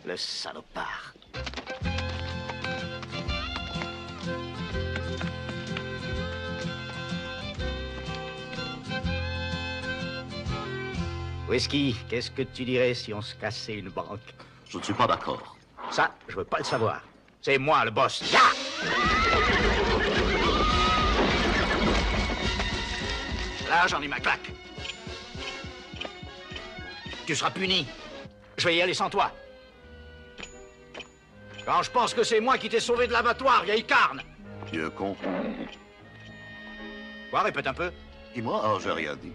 Le salopard. Whisky, qu'est-ce que tu dirais si on se cassait une banque? Je ne suis pas d'accord. Ça, je veux pas le savoir. C'est moi le boss. Ya! Là, j'en ai ma claque. Tu seras puni. Je vais y aller sans toi. Quand je pense que c'est moi qui t'ai sauvé de l'abattoir, vieille carne. Vieux con. Quoi, répète un peu. Dis-moi, oh, j'ai rien dit.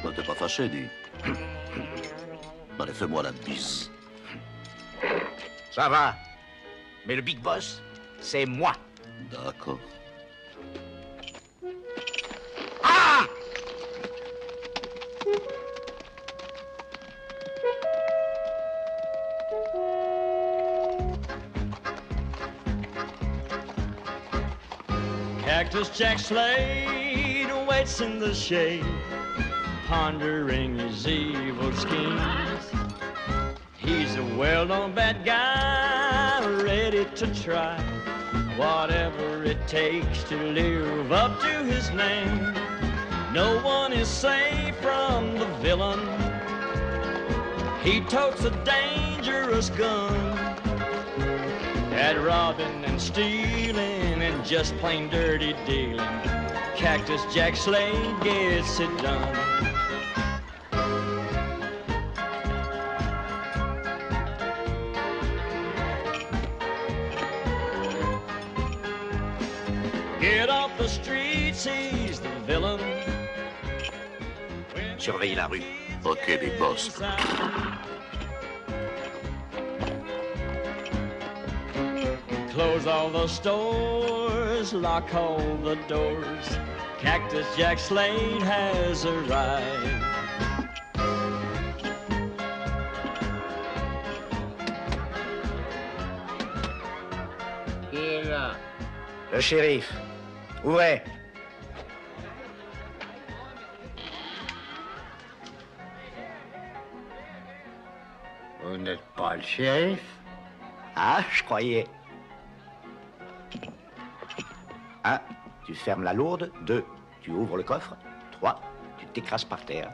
Ne t'es pas fâché, dis. Allez, fais-moi la bise. Ça va. Mais le big boss, c'est moi. D'accord. Ah! Cactus Jack Slade waits in the shade, pondering his evil schemes. He's a well-known bad guy, ready to try whatever it takes to live up to his name. No one is safe from the villain. He totes a dangerous gun. At robbing and stealing and just plain dirty dealing, Cactus Jack Slade gets it done. Get off the streets, he's the villain. Surveille la rue. Ok, big boss. Close all the stores, lock all the doors. Cactus Jack Slade has arrived. Qui est là? Le shérif. Ouvrez. Vous n'êtes pas le shérif? Ah, je croyais. 1, tu fermes la lourde. 2, tu ouvres le coffre. 3, tu t'écrases par terre.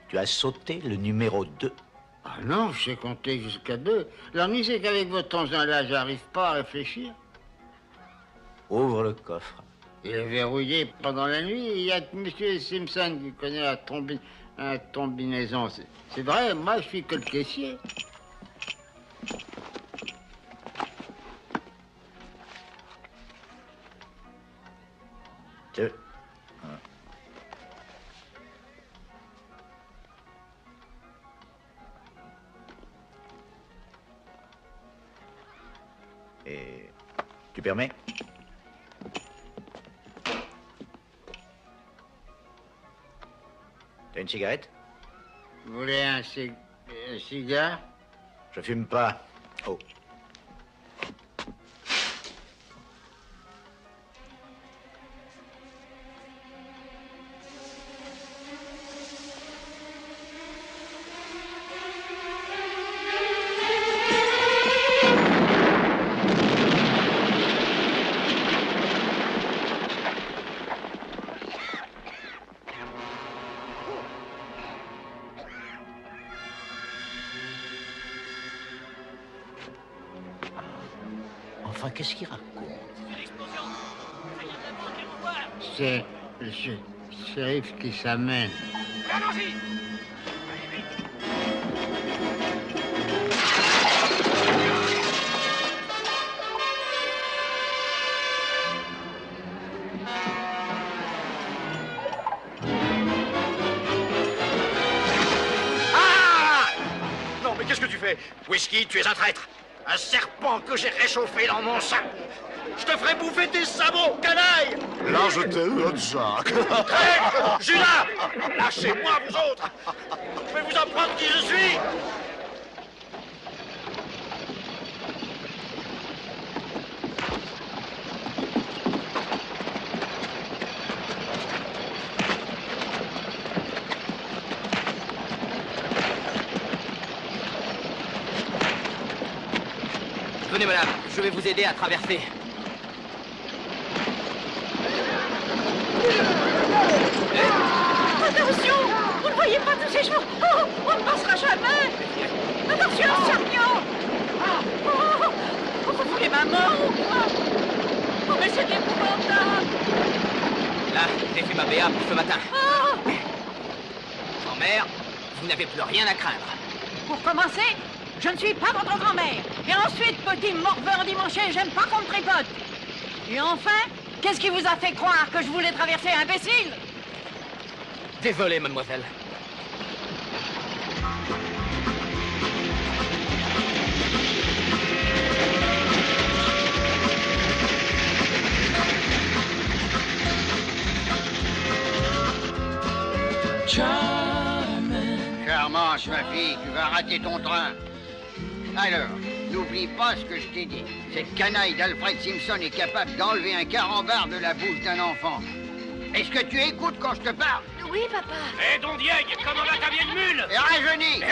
Tu as sauté le numéro 2. Ah non, je sais compter jusqu'à 2. L'ennui, c'est qu'avec votre engin-là, j'arrive pas à réfléchir. Ouvre le coffre. Il est verrouillé pendant la nuit. Il y a M. Simpson qui connaît la combinaison. C'est vrai, moi, je suis que le caissier. Deux. Et tu permets? T'as une cigarette? Vous voulez un cigare? Je fume pas. Oh. Enfin, qu'est-ce qu'il raconte? C'est le shérif qui s'amène. Allons-y! Ah! Qu'est-ce que tu fais? Whisky, tu es un traître. Un serpent que j'ai réchauffé dans mon sein. Je te ferai bouffer tes sabots, canaille! Là, je t'ai eu, Jack. Traître! Judas! Lâchez-moi, vous autres! Je vais vous apprendre qui je suis! Venez, madame, je vais vous aider à traverser. Attention! Vous ne voyez pas tous ces gens? Oh, on ne passera jamais! Attention, Sargnon! Vous voulez ma mort ou quoi? Oh, mais c'est épouvantable! Là, j'ai fait ma BA pour ce matin. Grand-mère, vous n'avez plus rien à craindre. Pour commencer, je ne suis pas votre grand-mère. Et ensuite, petit morveur dimanché, j'aime pas qu'on me tripote. Et enfin, qu'est-ce qui vous a fait croire que je voulais traverser, imbécile? Désolé, mademoiselle. Charmante, ma fille, tu vas rater ton train. Alors, n'oublie pas ce que je t'ai dit. Cette canaille d'Alfred Simpson est capable d'enlever un carambar de la bouche d'un enfant. Est-ce que tu écoutes quand je te parle? Oui, papa. Hé, Don Diego, comment va ta vieille mule? Et rajeuni,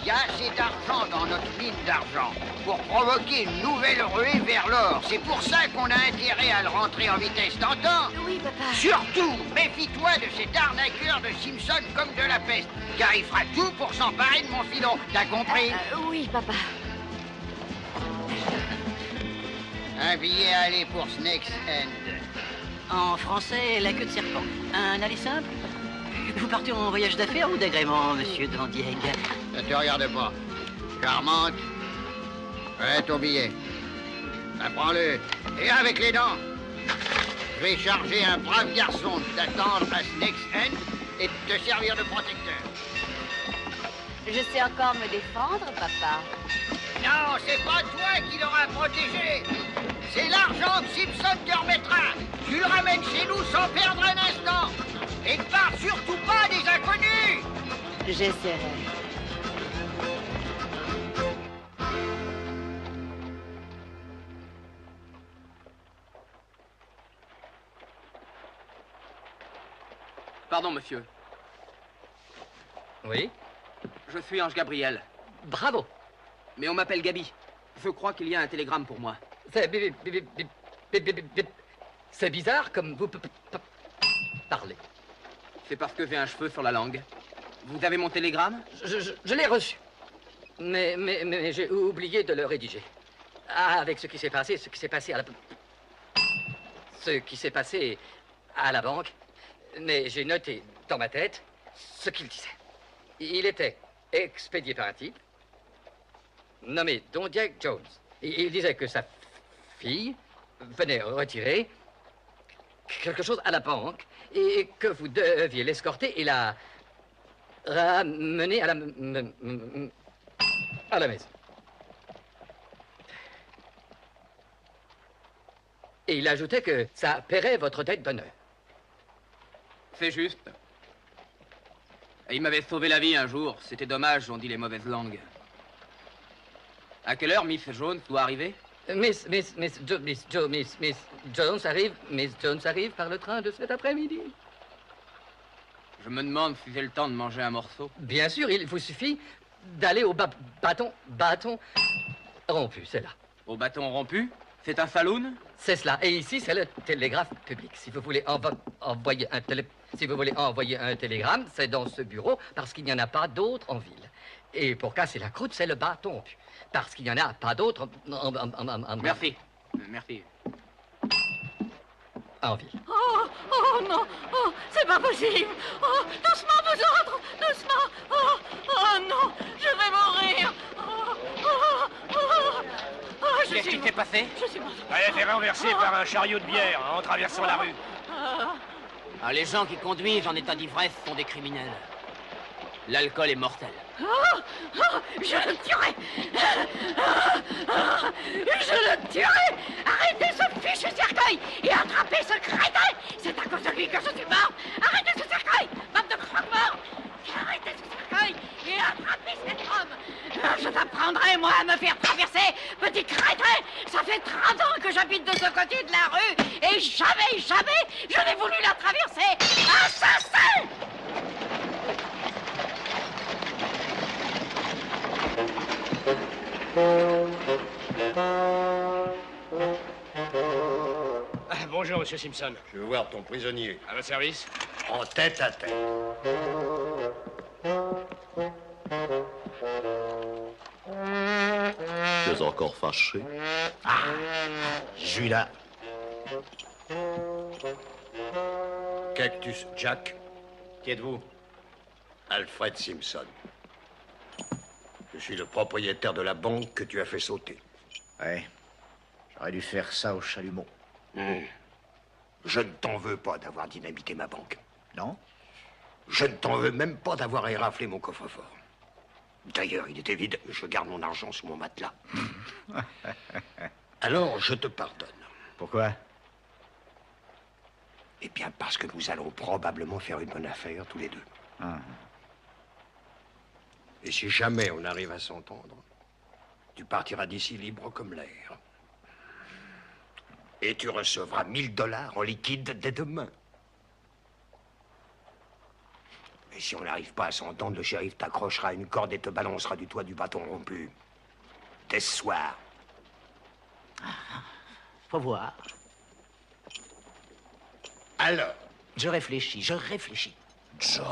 il y a assez d'argent dans notre mine d'argent pour provoquer une nouvelle ruée vers l'or. C'est pour ça qu'on a intérêt à le rentrer en vitesse, t'entends? Oui, papa. Surtout, méfie-toi de cet arnaqueur de Simpson comme de la peste, car il fera tout pour s'emparer de mon filon. T'as compris? Oui, papa. Un billet à aller pour Snake's End. En français, la queue de serpent. Un aller simple? Vous partez en voyage d'affaires ou d'agrément, monsieur Dandieg? Ne te regarde pas. Charmante, prête ton billet. Ben, prends-le. Et avec les dents. Je vais charger un brave garçon de t'attendre à Snake's End et de te servir de protecteur. Je sais encore me défendre, papa. Non, c'est pas toi qui l'auras protégé. C'est l'argent que Simpson te remettra. Tu le ramènes chez nous sans perdre un instant. Et ne pars surtout pas des inconnus. J'essaierai. Pardon, monsieur. Oui? Je suis Ange Gabriel. Bravo! Mais on m'appelle Gabi. Je crois qu'il y a un télégramme pour moi. C'est bizarre comme vous parlez. C'est parce que j'ai un cheveu sur la langue. Vous avez mon télégramme? Je l'ai reçu. Mais j'ai oublié de le rédiger. Ah, avec ce qui s'est passé à la banque. Mais j'ai noté dans ma tête ce qu'il disait. Il était expédié par un type nommé Don Diego Jones. Il disait que sa fille venait retirer quelque chose à la banque et que vous deviez l'escorter et la ramener à la maison. Et il ajoutait que ça paierait votre dette d'honneur. C'est juste. Et il m'avait sauvé la vie un jour. C'était dommage, on dit les mauvaises langues. À quelle heure Miss Jones doit arriver? Miss Jones arrive par le train de cet après-midi. Je me demande si j'ai le temps de manger un morceau. Bien sûr, il vous suffit d'aller au bâton rompu, c'est là. Au bâton rompu? C'est un saloon? C'est cela. Et ici, c'est le télégraphe public. Si vous voulez envoyer un télégramme, c'est dans ce bureau, parce qu'il n'y en a pas d'autre en ville. Et pour casser la croûte, c'est le bâton rompu, parce qu'il n'y en a pas d'autre Merci. Merci. En ville. Oh non, oh, c'est pas possible. Oh, doucement vous autres, doucement. Oh non, je vais mourir. Qu'est-ce qui s'est passé? Je suis morte. Elle a été renversée par un chariot de bière en traversant la rue. Ah, les gens qui conduisent en état d'ivresse sont des criminels. L'alcool est mortel. Je le tuerai. Je le tuerai. Arrêtez ce fichu cercueil et attrapez ce crétin. C'est à cause de lui que je suis mort. Arrêtez ce cercueil, bande de croque-morts. Arrêtez ce cercueil et attrapez cet homme. Je t'apprendrai, moi, à me faire traverser, petit crétin. Ça fait 30 ans que j'habite de ce côté de la rue et jamais je n'ai voulu la traverser. Assassin! Bonjour, monsieur Simpson. Je veux voir ton prisonnier. À votre service. En tête à tête. Tu es encore fâché? Judas. Cactus Jack, Qui êtes-vous? Alfred Simpson. Je suis le propriétaire de la banque que tu as fait sauter. Ouais. J'aurais dû faire ça au chalumeau. Je ne t'en veux pas d'avoir dynamité ma banque. Non? Je ne t'en veux même pas d'avoir éraflé mon coffre-fort. D'ailleurs, il était vide. Je garde mon argent sous mon matelas. Alors, je te pardonne. Pourquoi? Eh bien, parce que nous allons probablement faire une bonne affaire, tous les deux. Et si jamais on arrive à s'entendre, tu partiras d'ici libre comme l'air. Et tu recevras 1000 $ en liquide dès demain. Et si on n'arrive pas à s'entendre, le shérif t'accrochera à une corde et te balancera du toit du bâton rompu. Dès ce soir. Faut voir. Alors, Je réfléchis. Jack.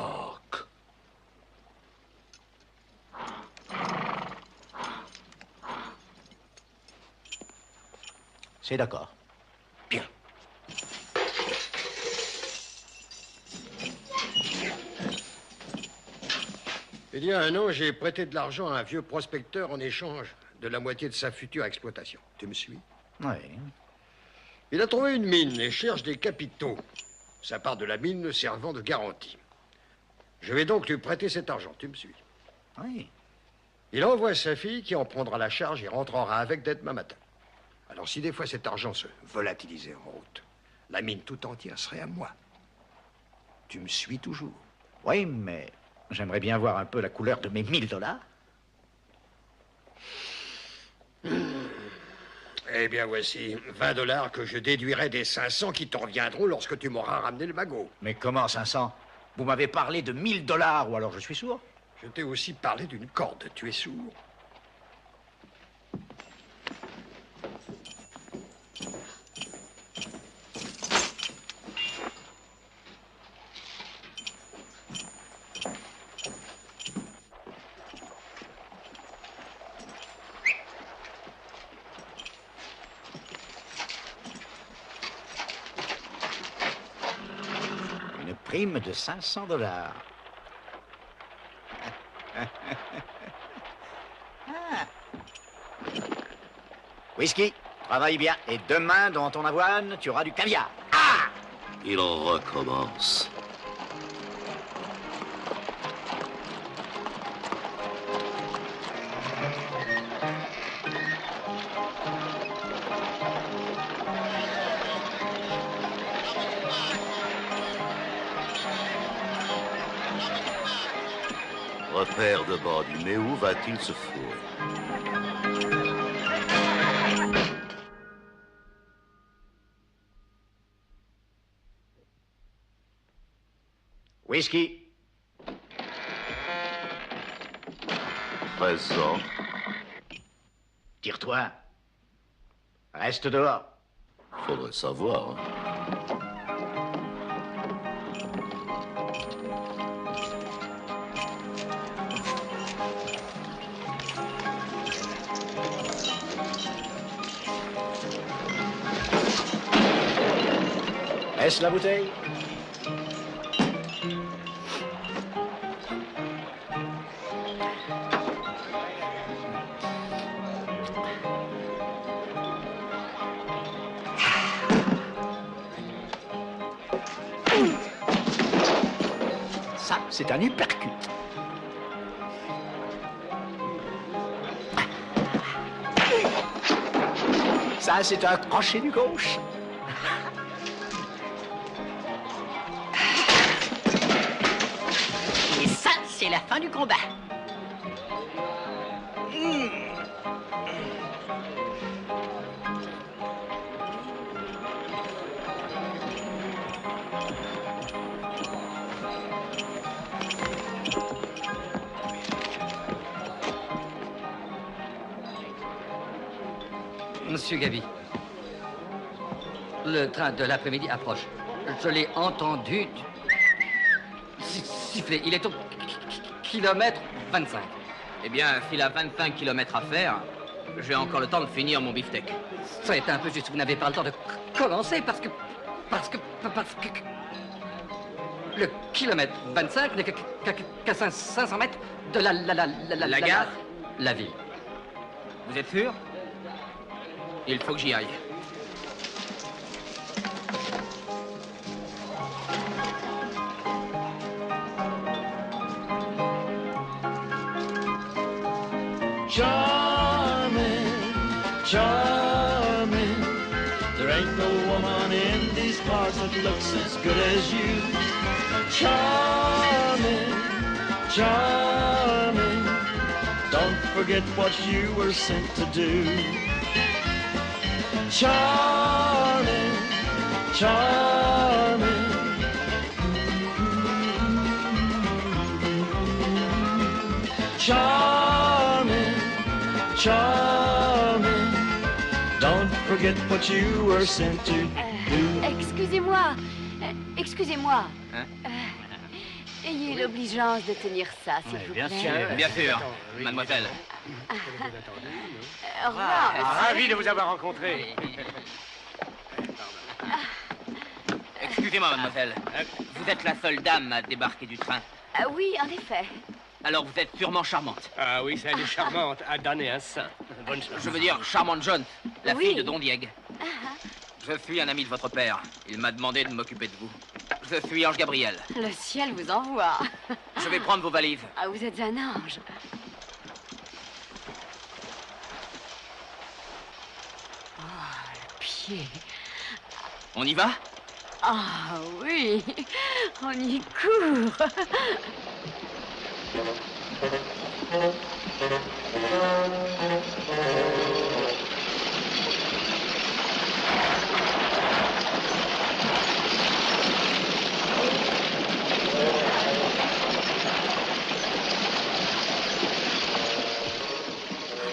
C'est d'accord. Bien. Il y a un an, j'ai prêté de l'argent à un vieux prospecteur en échange de la moitié de sa future exploitation. Tu me suis? Oui. Il a trouvé une mine et cherche des capitaux. Sa part de la mine servant de garantie. Je vais donc lui prêter cet argent. Tu me suis? Oui. Il envoie sa fille qui en prendra la charge et rentrera avec dès demain matin. Alors si des fois cet argent se volatilisait en route, la mine tout entière serait à moi. Tu me suis toujours? Oui, mais j'aimerais bien voir un peu la couleur de mes 1000 $. Eh bien, voici 20 $ que je déduirai des 500 qui t'en reviendront lorsque tu m'auras ramené le magot. Mais comment 500? Vous m'avez parlé de 1000 $, ou alors je suis sourd? Je t'ai aussi parlé d'une corde. Tu es sourd? Une prime de 500 $. Whisky, travaille bien. Et demain, dans ton avoine, tu auras du caviar. Il recommence. Repère de bandit, mais où va-t-il se fourrer? Whisky. Présent. Tire-toi. Reste dehors. Faudrait savoir. Laisse la bouteille. Ça, c'est un uppercut. Ça, c'est un crochet du gauche. Et ça, c'est la fin du combat. Monsieur Gaby, le train de l'après-midi approche. Je l'ai entendu siffler. Il est au kilomètre 25. Eh bien, s'il a 25 kilomètres à faire, j'ai encore le temps de finir mon beefsteak. Ça est un peu juste, vous n'avez pas le temps de commencer parce que le kilomètre 25 n'est qu'à 500 mètres de la gare. La ville. Vous êtes sûr? Il faut que j'y aille. Charming, charming. There ain't no woman in these parts that looks as good as you. Charming, charming. Don't forget what you were sent to do. Charming, charming. Charming, charming. Don't forget what you were sent to do. Excusez-moi. Excusez-moi. Hein? Ayez l'obligeance de tenir ça, s'il vous plaît. Bien sûr, mademoiselle. Au revoir, monsieur. Ravi de vous avoir rencontré. Excusez-moi, mademoiselle. Vous êtes la seule dame à débarquer du train. Ah oui, en effet. Alors vous êtes sûrement charmante. Ah oui, ça, elle est charmante. À donner un sein. Bonne chance. Je veux dire charmante Jones, la Oui. fille de Don Diego. Je suis un ami de votre père. Il m'a demandé de m'occuper de vous. Je suis Ange Gabriel. Le ciel vous envoie. Je vais prendre vos valises. Ah, vous êtes un ange. Oh, le pied. On y va? Ah oui, on y court.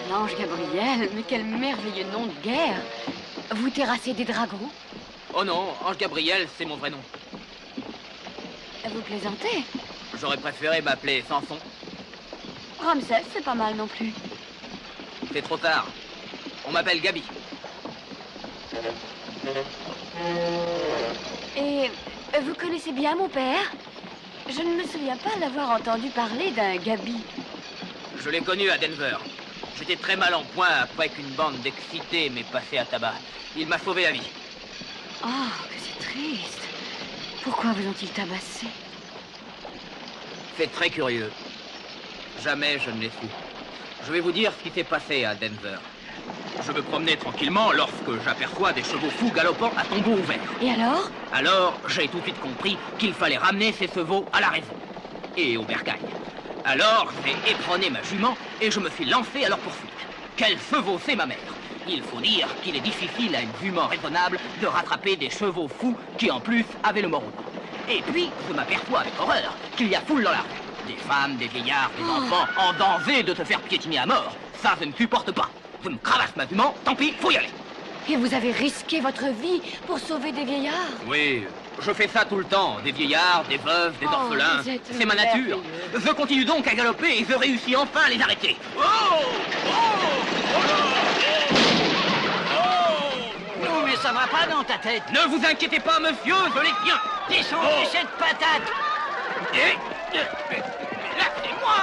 L'ange Gabriel, mais quel merveilleux nom de guerre. Vous terrassez des dragons? Oh non, Ange Gabriel, c'est mon vrai nom. Vous plaisantez? J'aurais préféré m'appeler Samson. Ramsès, c'est pas mal non plus. C'est trop tard. On m'appelle Gaby. Et vous connaissez bien mon père? Je ne me souviens pas d'avoir entendu parler d'un Gaby. Je l'ai connu à Denver. J'étais très mal en point après qu'une bande d'excités m'ait passé à tabac. Il m'a sauvé la vie. Oh, que c'est triste. Pourquoi vous ont-ils tabassé? C'est très curieux. Jamais je ne l'ai su. Je vais vous dire ce qui s'est passé à Denver. Je me promenais tranquillement lorsque j'aperçois des chevaux fous galopant à tombeau ouvert. Et alors? Alors, j'ai tout de suite compris qu'il fallait ramener ces chevaux à la raison et au bercail. Alors, j'ai éperonné ma jument et je me suis lancé à leur poursuite. Quel chevaux c'est ma mère! Il faut dire qu'il est difficile à une jument raisonnable de rattraper des chevaux fous qui, en plus, avaient le morceau. Et puis, je m'aperçois avec horreur qu'il y a foule dans la rue. Des femmes, des vieillards, des enfants en danger de se faire piétiner à mort. Ça, je ne supporte pas. Je me cravache ma jument, tant pis, faut y aller. Et vous avez risqué votre vie pour sauver des vieillards? Oui, je fais ça tout le temps. Des vieillards, des veuves, des orphelins. vous êtes C'est ma nature. merveilleux. Je continue donc à galoper et je réussis enfin à les arrêter. Oh! Non, mais ça va pas dans ta tête. Ne vous inquiétez pas, monsieur, je les tiens. Descendez cette patate. Lâchez-moi!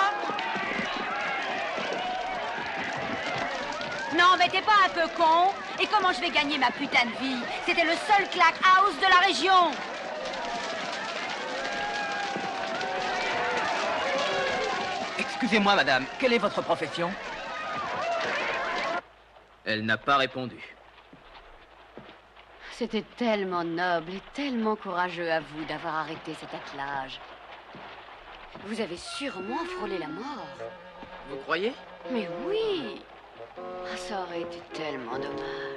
Non, mais t'es pas un peu con? Et comment je vais gagner ma putain de vie? C'était le seul claque house de la région. Excusez-moi, madame, quelle est votre profession? Elle n'a pas répondu. c'était tellement noble et tellement courageux à vous d'avoir arrêté cet attelage. Vous avez sûrement frôlé la mort. Vous croyez? Mais oui. Ah, ça aurait été tellement dommage.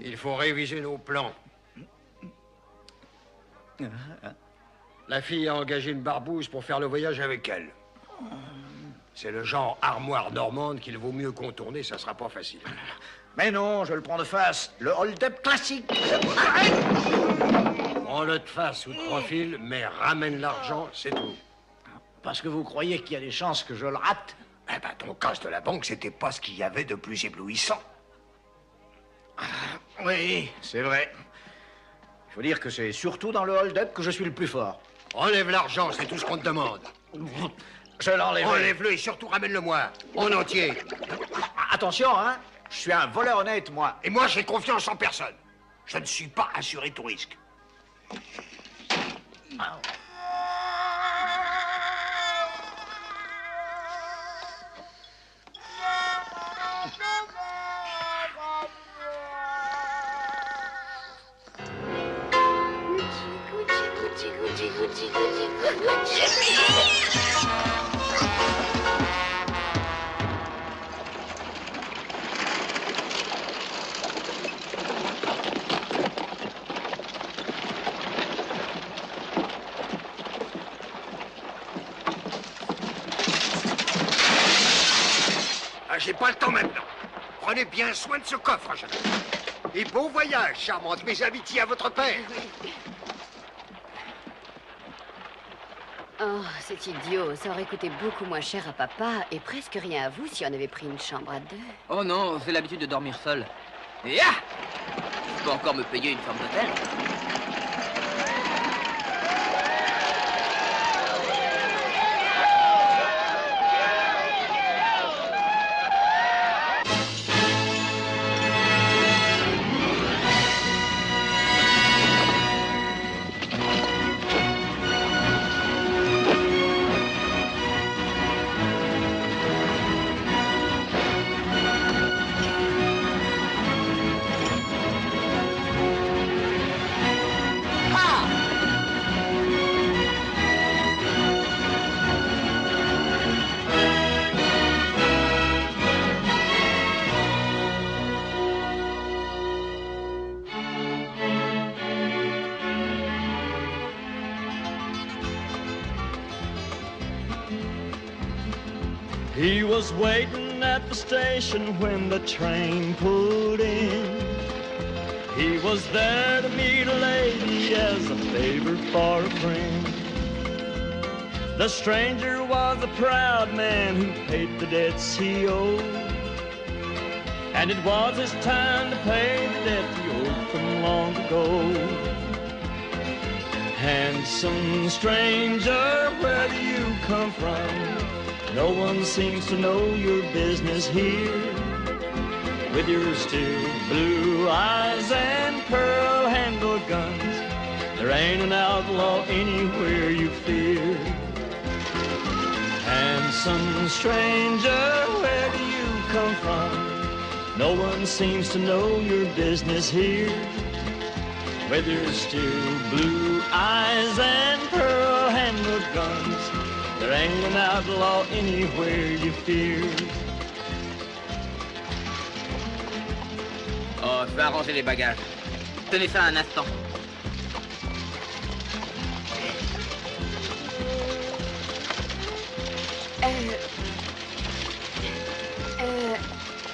Il faut réviser nos plans. La fille a engagé une barbouze pour faire le voyage avec elle. C'est le genre armoire normande qu'il vaut mieux contourner, ça sera pas facile. Mais non, je le prends de face. Le hold-up classique. Prends-le de face ou de profil, mais ramène l'argent, c'est tout. Parce que vous croyez qu'il y a des chances que je le rate? Eh ben, ton casse de la banque, c'était pas ce qu'il y avait de plus éblouissant. Oui, c'est vrai. Il faut dire que c'est surtout dans le hold-up que je suis le plus fort. Enlève l'argent, c'est tout ce qu'on te demande. Je l'enlève. Enlève-le et surtout ramène-le-moi, en entier. Attention, hein. Je suis un voleur honnête, moi. Et moi, j'ai confiance en personne. Je ne suis pas assuré tout risque. J'ai pas le temps maintenant. Prenez bien soin de ce coffre, jeune homme. Et bon voyage, charmante. Mes amitiés à votre père. Oh, c'est idiot. Ça aurait coûté beaucoup moins cher à papa et presque rien à vous si on avait pris une chambre à deux. Oh non, j'ai l'habitude de dormir seul. Et ah! Je peux encore me payer une chambre d'hôtel. He was waiting at the station when the train pulled in. He was there to meet a lady as a favor for a friend. The stranger was a proud man who paid the debts he owed. And it was his time to pay the debt he owed from long ago. Handsome stranger, where do you come from? No one seems to know your business here. With your still blue eyes and pearl-handled guns, there ain't an outlaw anywhere you fear. Handsome stranger, where do you come from? No one seems to know your business here. With your still blue eyes and pearl-handled guns, there ain't an outlaw anywhere you fear. Oh, je vais arranger les bagages. Tenez ça un instant.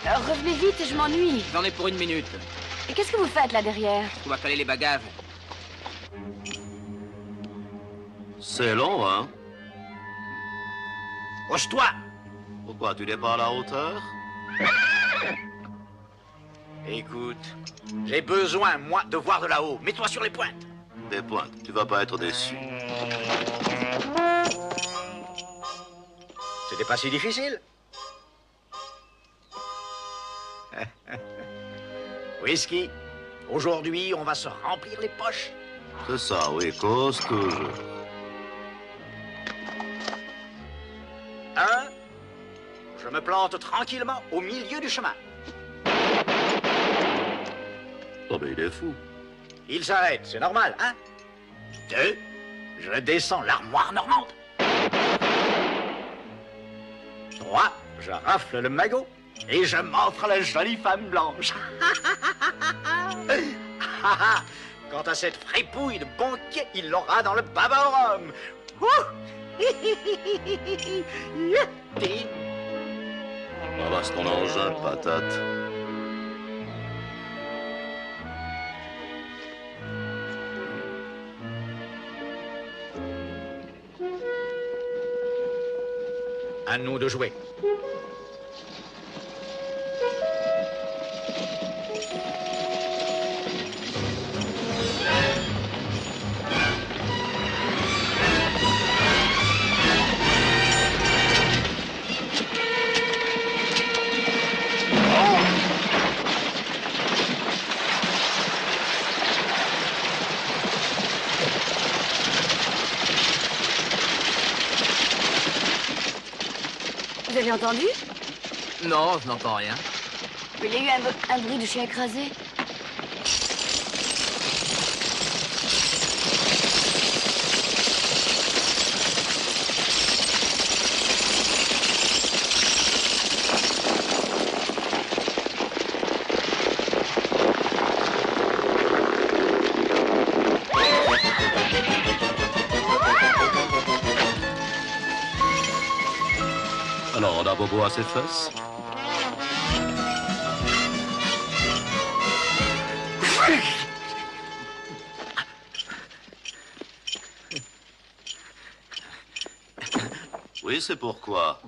Revenez vite, je m'ennuie. J'en ai pour 1 minute. Et qu'est-ce que vous faites là derrière? Je dois caler les bagages. C'est long, hein? Pose-toi! Pourquoi, tu n'es pas à la hauteur? Écoute, j'ai besoin, moi, de voir de là-haut. Mets-toi sur les pointes. Des pointes, tu vas pas être déçu. C'était pas si difficile. Whisky, aujourd'hui, on va se remplir les poches. C'est ça, oui, cause toujours. 1, je me plante tranquillement au milieu du chemin. Oh, mais il est fou. Il s'arrête, c'est normal, hein? 2, je descends l'armoire normande. 3, je rafle le magot et je m'offre la jolie femme blanche. Quant à cette fripouille de banquier, il l'aura dans le baba au rhum. Ramasse ton engin, patate. À nous de jouer. Vous avez entendu? Non, je n'entends rien. Il y a eu un bruit de chien écrasé. Alors, on a bobo à ses fesses? Oui, c'est pourquoi.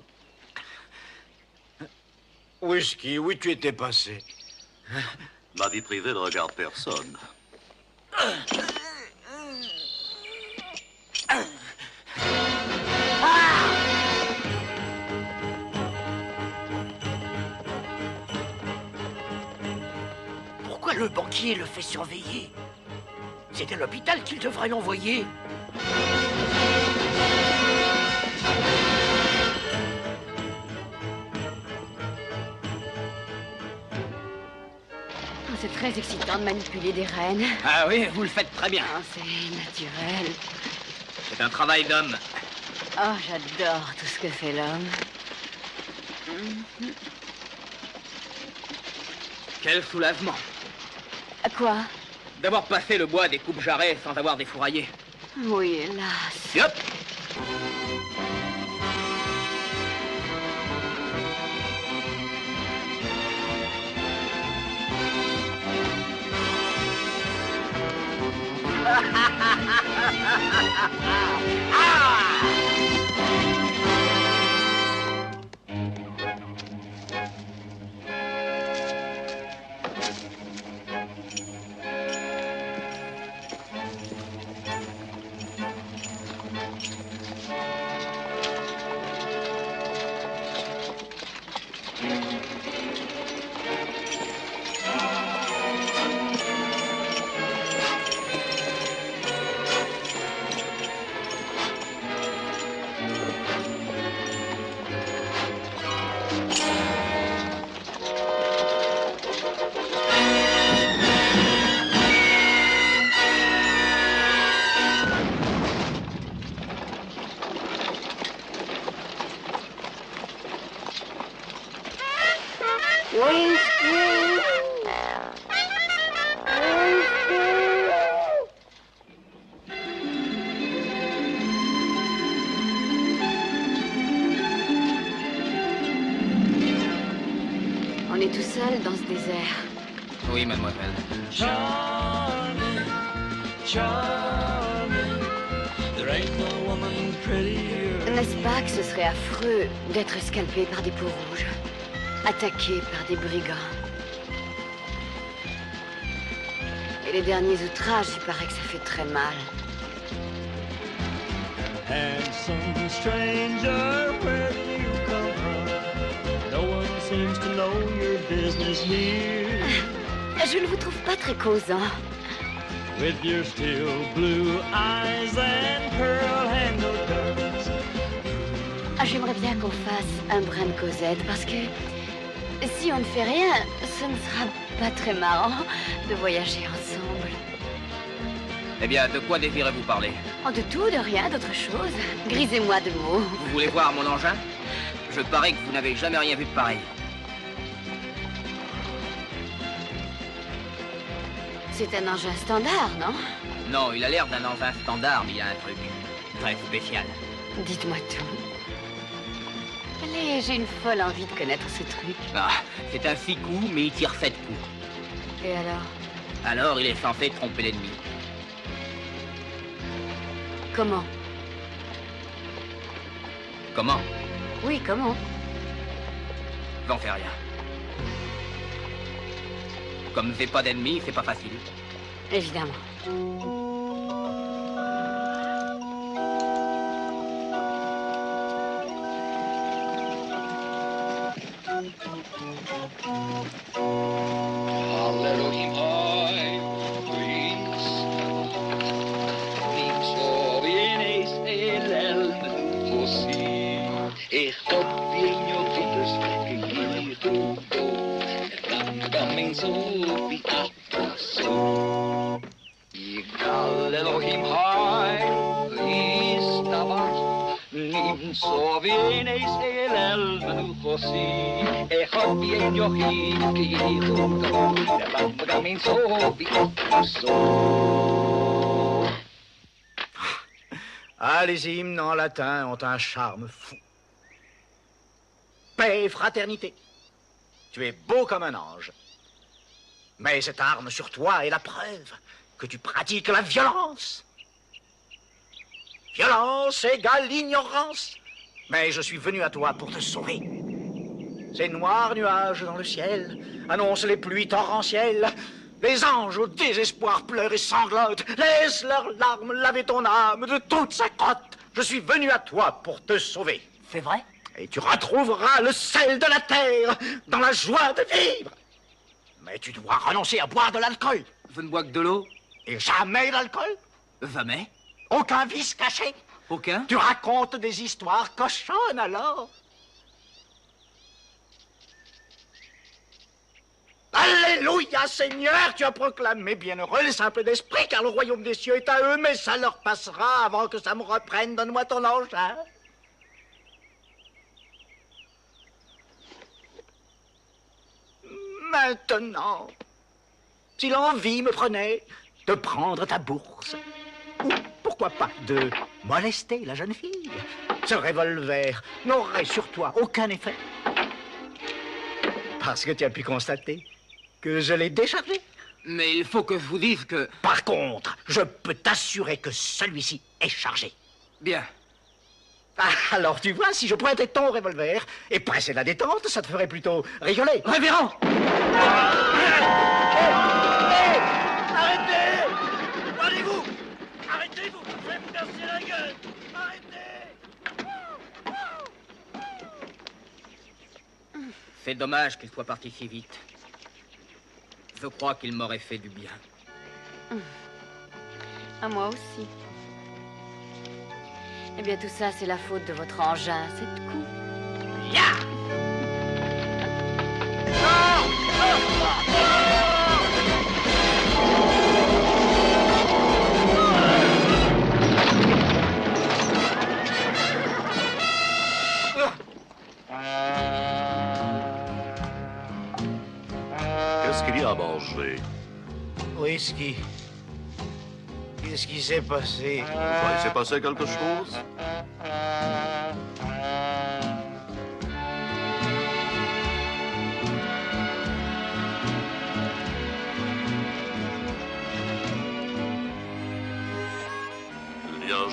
Whisky, où tu étais passé? Ma vie privée ne regarde personne. Pourquoi le banquier le fait surveiller? C'est à l'hôpital qu'il devrait l'envoyer. Oh, c'est très excitant de manipuler des reines. Ah oui, vous le faites très bien. Oh, c'est naturel. C'est un travail d'homme. Oh, j'adore tout ce que fait l'homme. Quel soulagement. À quoi? D'avoir passé le bois des coupes-jarrets sans avoir défouraillé. Oui, hélas. Et hop! est tout seul dans ce désert. Oui, mademoiselle. Charming, charming, there ain't no woman prettier. N'est-ce pas que ce serait affreux d'être scalpé par des peaux rouges, attaqué par des brigands? Et les derniers outrages, il paraît que ça fait très mal. Handsome stranger, where do you come from? No one seems to know your business here. Je ne vous trouve pas très causant. With your steel blue eyes and pearl-handled guns. J'aimerais bien qu'on fasse un brin de causette, parce que si on ne fait rien, ce ne sera pas très marrant de voyager ensemble. Eh bien, de quoi désirez-vous parler? Oh, de tout, de rien, d'autre chose. Grisez-moi de mots. Vous voulez voir mon engin? Je parie que vous n'avez jamais rien vu de pareil. C'est un engin standard, non? Non, il a l'air d'un engin standard, mais il a un truc très spécial. Dites-moi tout. Allez, j'ai une folle envie de connaître ce truc. Ah, c'est un 6 coups, mais il tire 7 coups. Et alors? Alors, il est censé tromper l'ennemi. Comment? Comment? Oui, comment? J'en sais rien. Comme c'est pas d'ennemi, c'est pas facile. Évidemment. Ah, les hymnes en latin ont un charme fou. Paix et fraternité. Tu es beau comme un ange. Mais cette arme sur toi est la preuve que tu pratiques la violence. Violence égale ignorance. Mais je suis venu à toi pour te sauver. Ces noirs nuages dans le ciel annoncent les pluies torrentielles. Les anges au désespoir pleurent et sanglotent. Laisse leurs larmes laver ton âme de toute sa crotte. Je suis venu à toi pour te sauver. C'est vrai? Et tu retrouveras le sel de la terre dans la joie de vivre. Mais tu dois renoncer à boire de l'alcool. Je ne bois que de l'eau. Et jamais d'alcool? Jamais? Aucun vice caché? Aucun? Tu racontes des histoires cochonnes alors? Alléluia, Seigneur, tu as proclamé bienheureux les simples d'esprit, car le royaume des cieux est à eux, mais ça leur passera avant que ça me reprenne. Donne-moi ton engin. Maintenant, si l'envie me prenait de prendre ta bourse, ou pourquoi pas de molester la jeune fille, ce revolver n'aurait sur toi aucun effet. Parce que tu as pu constater que je l'ai déchargé. Mais il faut que je vous dise que... Par contre, je peux t'assurer que celui-ci est chargé. Bien. Ah, alors tu vois, si je pointais ton revolver et pressais la détente, ça te ferait plutôt rigoler. Révérend! Hey, arrêtez! Allez-vous! Arrêtez-vous! Je vais me casser la gueule! Arrêtez! C'est dommage qu'il soit parti si vite. Je crois qu'il m'aurait fait du bien. À moi aussi. Eh bien, tout ça, c'est la faute de votre engin, cette coup. Ya! Qu'est-ce qu'il y a à manger? Whisky. Qu'est-ce qui s'est passé? Il s'est passé quelque chose?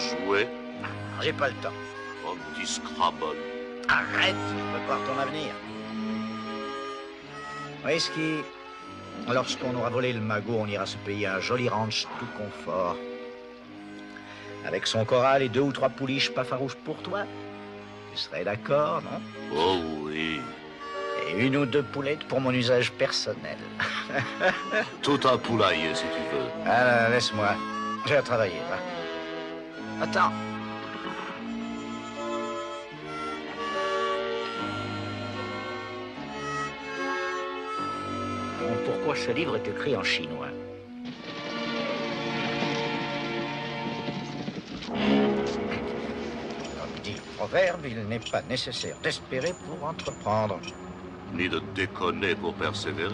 jouer? J'ai pas le temps. Oh, petit Scrabble. Arrête, prépare ton avenir. Whisky, lorsqu'on aura volé le magot, on ira se payer un joli ranch tout confort. Avec son corral et 2 ou 3 pouliches pas farouches pour toi. Tu serais d'accord, non? Oh oui. Et 1 ou 2 poulettes pour mon usage personnel. Tout un poulailler, si tu veux. Ah, laisse-moi. J'ai à travailler, va. Attends. Bon, pourquoi ce livre est écrit en chinois? Comme dit le proverbe, il n'est pas nécessaire d'espérer pour entreprendre. Ni de déconner pour persévérer.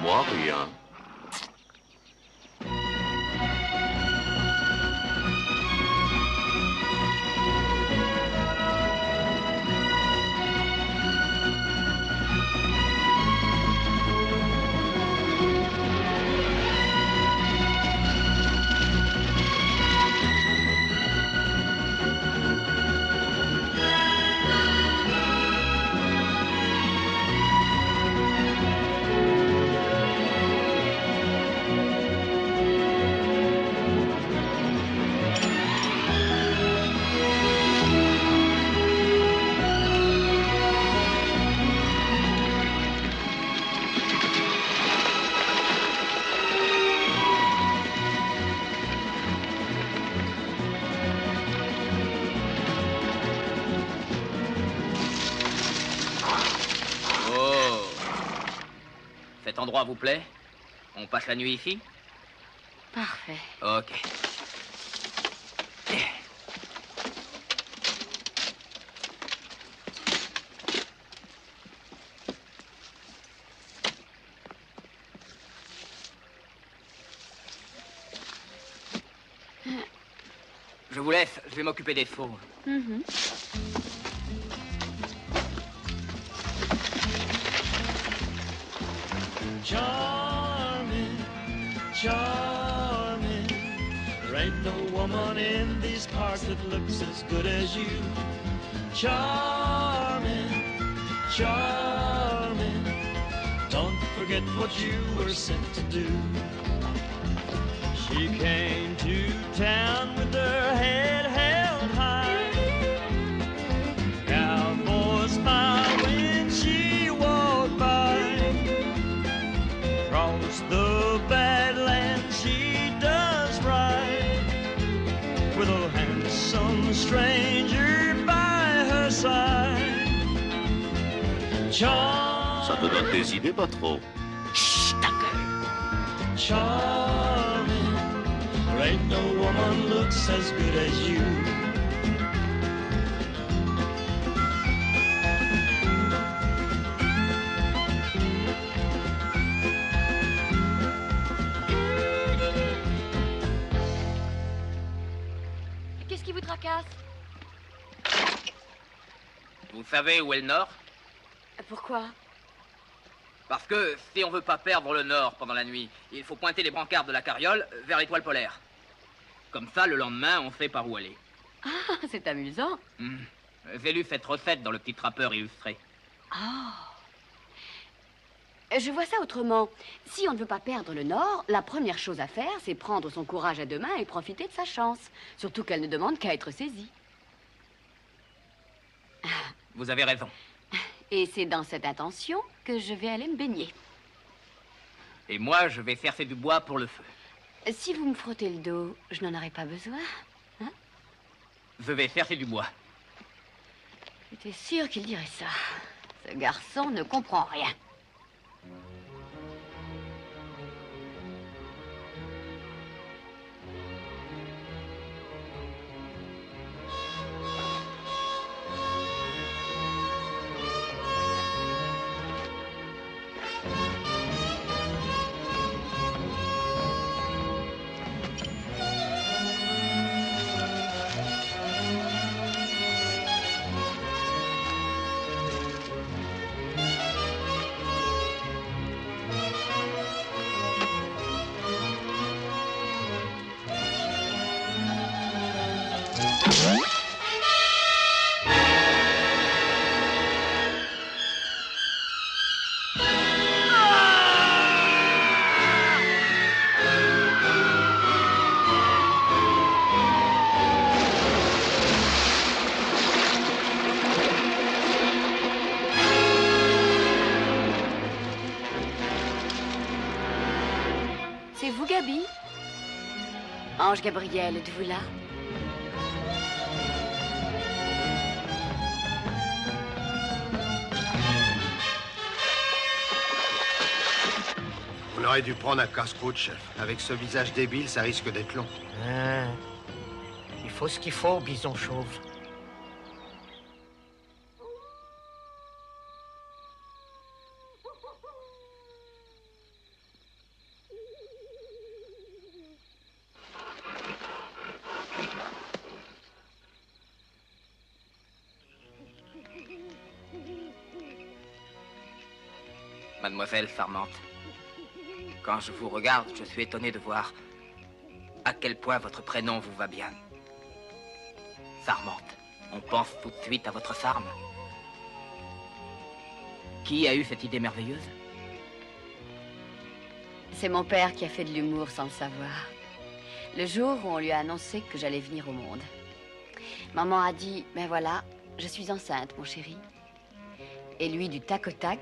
Moi, rien. Cet endroit vous plaît? On passe la nuit ici? Parfait. Ok. Je vous laisse, je vais m'occuper des faux. Charming, charming. There ain't no woman in these parts that looks as good as you. Charming, charming. Don't forget what you were sent to do. She came to town with her head held high. Cowboys smile when she walked by. Across the Badlands she does ride, with a handsome stranger by her side. Ça te donne des idées, pas trop? Chut, ta gueule. Charming, there ain't no woman looks as good as you. Qu'est-ce qui vous tracasse? Vous savez où est le nord? Pourquoi? Parce que si on veut pas perdre le nord pendant la nuit, il faut pointer les brancards de la carriole vers l'étoile polaire. Comme ça, le lendemain, on sait par où aller. Ah, c'est amusant. J'ai lu cette recette dans le petit trappeur illustré. Ah. Je vois ça autrement. Si on ne veut pas perdre le Nord, la première chose à faire, c'est prendre son courage à deux mains et profiter de sa chance. Surtout qu'elle ne demande qu'à être saisie. Vous avez raison. Et c'est dans cette intention que je vais aller me baigner. Et moi, je vais chercher du bois pour le feu. Si vous me frottez le dos, je n'en aurai pas besoin. Hein? Je vais chercher du bois. J'étais sûre qu'il dirait ça. Ce garçon ne comprend rien. C'est vous, Gaby? Ange Gabriel, êtes-vous là? On aurait dû prendre un casse-croûte, chef. Avec ce visage débile, ça risque d'être long. Il faut ce qu'il faut, bison chauve. Mademoiselle Sarmente, quand je vous regarde, je suis étonné de voir à quel point votre prénom vous va bien. Sarmente, on pense tout de suite à votre sarme. Qui a eu cette idée merveilleuse? C'est mon père qui a fait de l'humour sans le savoir. Le jour où on lui a annoncé que j'allais venir au monde. Maman a dit, ben voilà, je suis enceinte, mon chéri. Et lui, du tac au tac,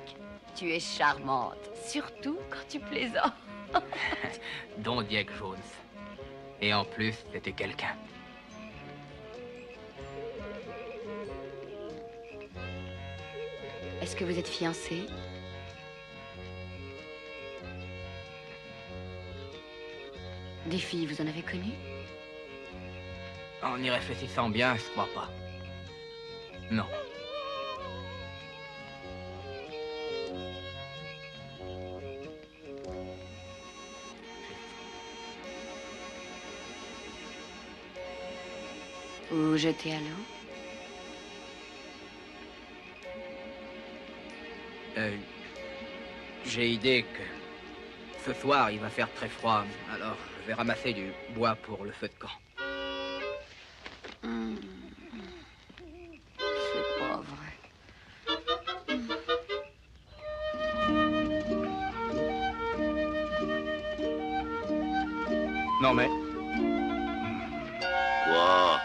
tu es charmante, surtout quand tu plaisantes. Don Diego Jones. Et en plus, c'était quelqu'un. Est-ce que vous êtes fiancé? Des filles, vous en avez connu? En y réfléchissant bien, je crois pas. Non. Vous vous jetez à l'eau? J'ai idée que ce soir, il va faire très froid. Alors, je vais ramasser du bois pour le feu de camp. C'est pas vrai. Non mais, Quoi?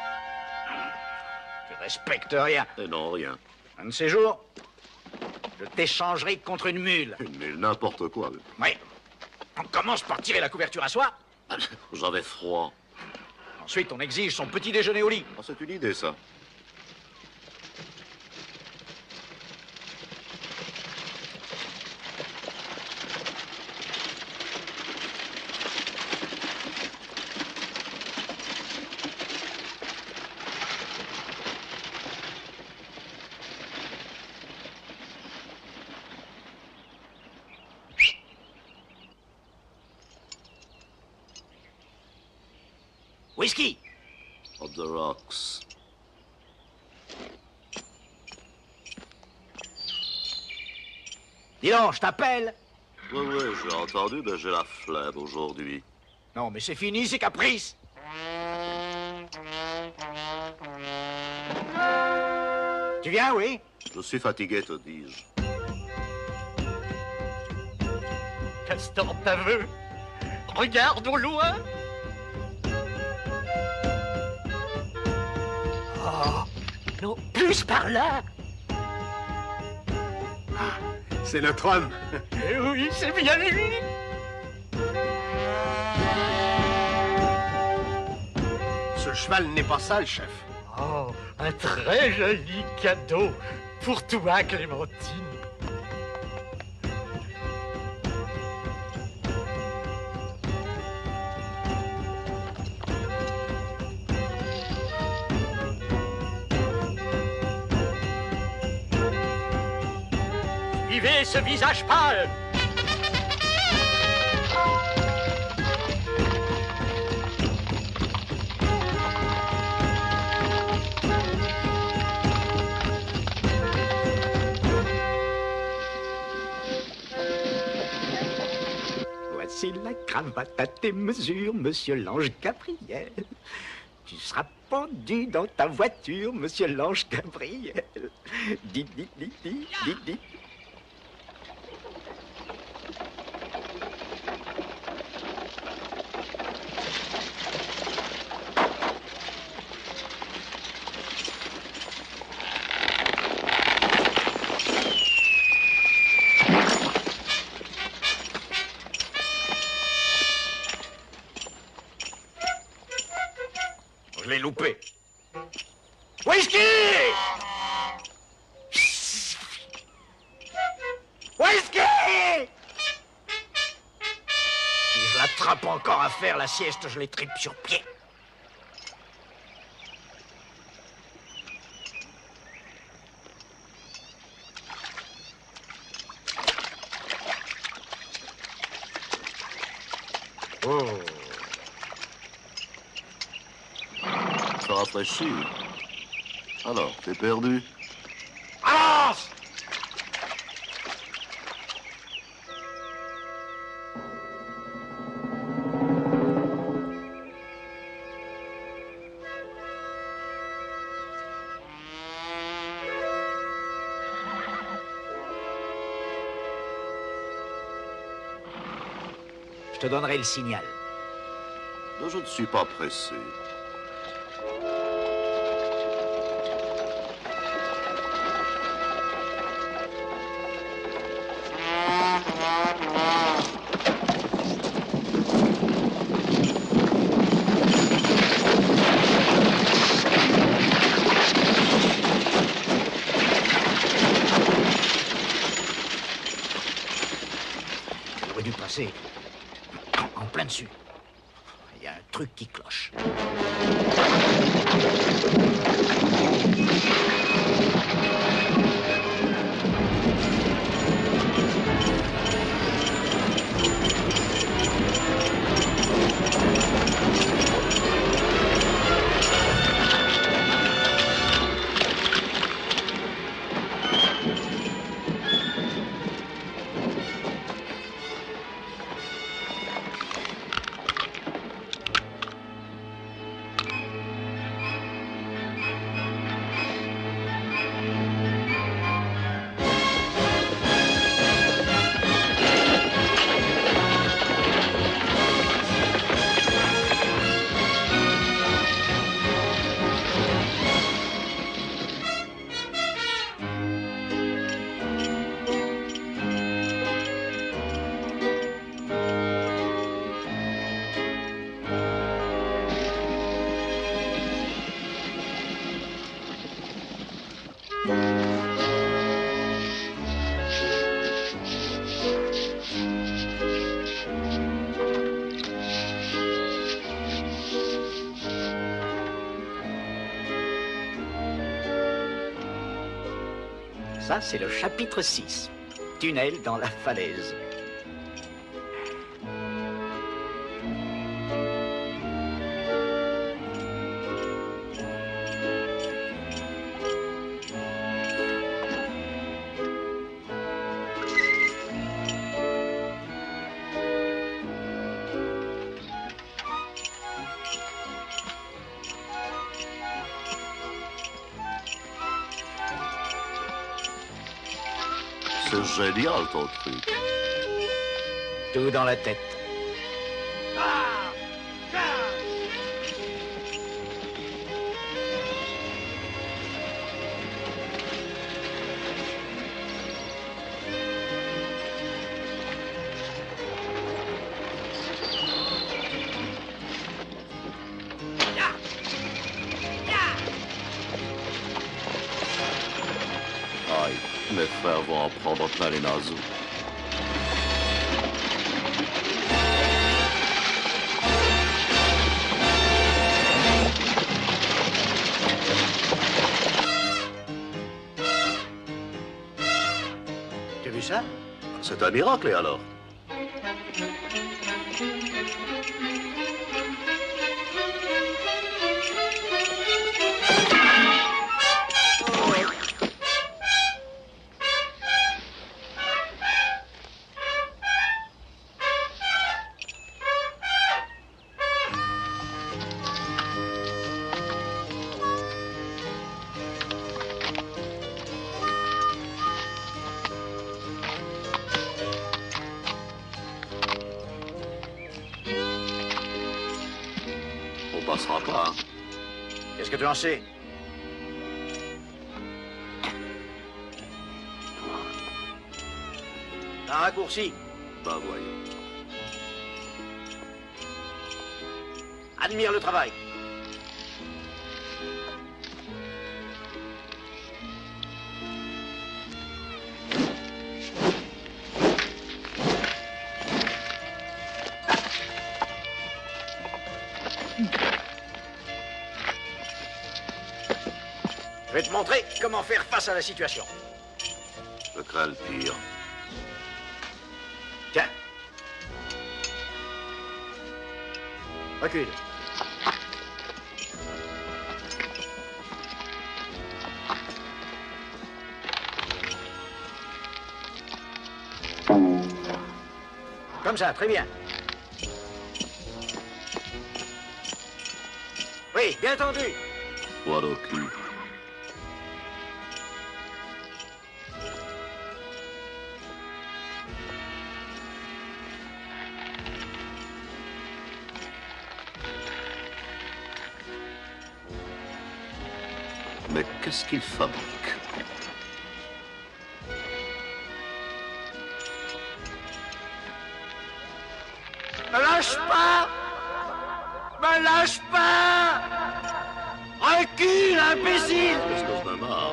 tu respectes rien. Et non, rien. Un de ces jours, je t'échangerai contre une mule. Une mule, n'importe quoi. Oui. On commence par tirer la couverture à soie. J'avais froid. Ensuite, on exige son petit déjeuner au lit. Ah, c'est une idée, ça. Whisky. On the rocks. Dis donc, je t'appelle. Oui, j'ai entendu, mais j'ai la flemme aujourd'hui. Non, mais c'est fini, ces caprices. Tu viens, oui? Je suis fatigué, te dis-je. castor baveux. Regarde au loin. Oh, non, plus par là. Ah, c'est notre homme. Eh oui, c'est bien lui. Ce cheval n'est pas sale, chef. Oh, un très joli cadeau pour toi, Clémentine. Suivez ce visage pâle. Voici la cravate à tes mesures, monsieur l'ange Gabriel. Tu seras pendu dans ta voiture, monsieur l'ange Gabriel. Dis, dis, dis, dis, dis, dis. Je l'ai loupé. Whisky! Whisky! Si je l'attrape encore à faire la sieste, je les tripe sur pied. Oh. Ça rafraîchit. Alors, t'es perdu. Avance! Je te donnerai le signal. Je ne suis pas pressé. J'aurais dû passer en plein dessus. Il y a un truc qui cloche. Ça, c'est le chapitre 6. Tunnel dans la falaise. C'est génial ton truc. Tout dans la tête. Aïe, mes frères vont en prendre plein les naseaux. Tu as vu ça? C'est un miracle, et alors? On passera pas, hein? Qu'est-ce que tu en sais? Un raccourci. Ben voyons. Admire le travail. Je vais te montrer comment faire face à la situation. Je crains le pire. Tiens. Recule. Comme ça, très bien. Oui, bien entendu. Voilà au cul. Mais qu'est-ce qu'il fabrique? Me lâche pas! Me lâche pas! Recule, imbécile! Qu'est-ce que je me marre?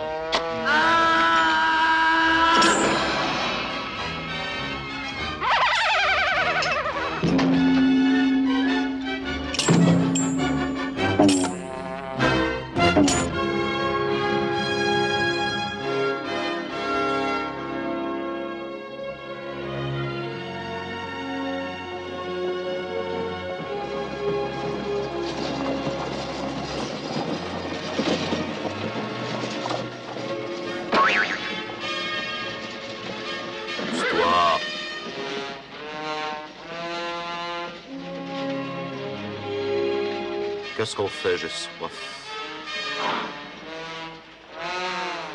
Qu'est-ce qu'on fait? J'ai soif.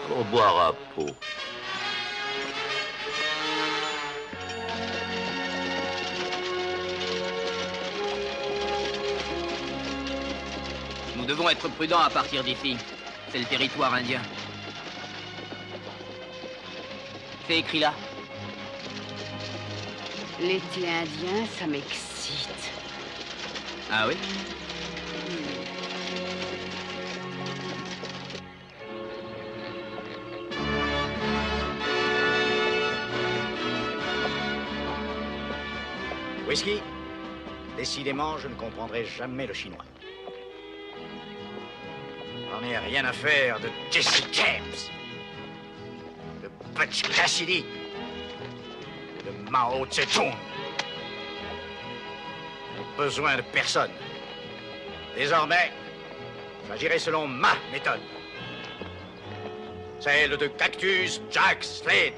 Allons boire un pot. Nous devons être prudents à partir d'ici. C'est le territoire indien. C'est écrit là. L'été indien, ça m'excite. Ah oui? Whisky, décidément, je ne comprendrai jamais le chinois. J'en ai rien à faire de Jesse James, de Butch Cassidy, de Mao Tse-tung. Je n'ai besoin de personne. Désormais, j'agirai selon ma méthode. Celle de Cactus Jack Slade.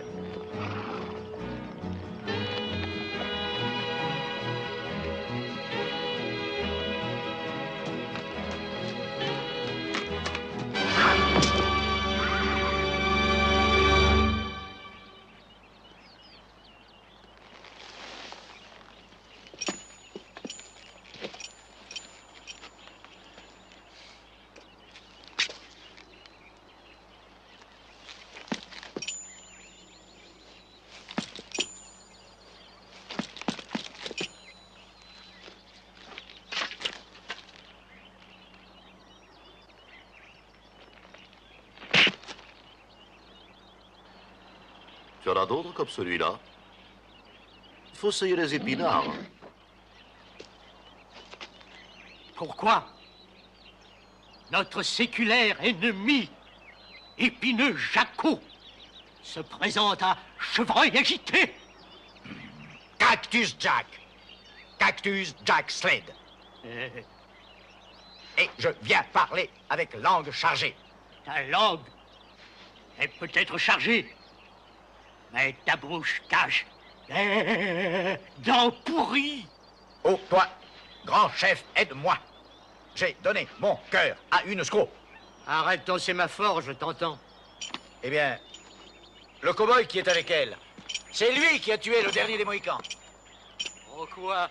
Tu en as d'autres comme celui-là? Il faut essayer les épinards. Pourquoi? Notre séculaire ennemi, épineux Jacot, se présente à Chevreuil agité. Cactus Jack. Cactus Jack Slade. Et je viens parler avec langue chargée. Ta langue est peut-être chargée, mais ta bouche cache des dents pourries. Oh, toi, grand chef, aide-moi. J'ai donné mon cœur à une squaw. Arrête ton sémaphore, je t'entends. Eh bien, le cow-boy qui est avec elle, c'est lui qui a tué le dernier des Mohicans. En quoi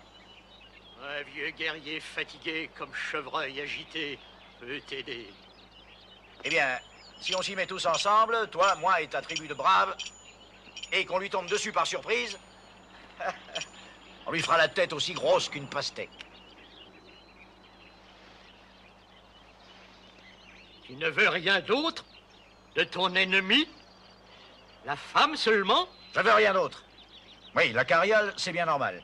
un vieux guerrier fatigué comme Chevreuil agité peut t'aider? Eh bien, si on s'y met tous ensemble, toi, moi et ta tribu de braves, et qu'on lui tombe dessus par surprise, on lui fera la tête aussi grosse qu'une pastèque. Tu ne veux rien d'autre de ton ennemi? La femme seulement? Je veux rien d'autre. Oui, la carriole, c'est bien normal.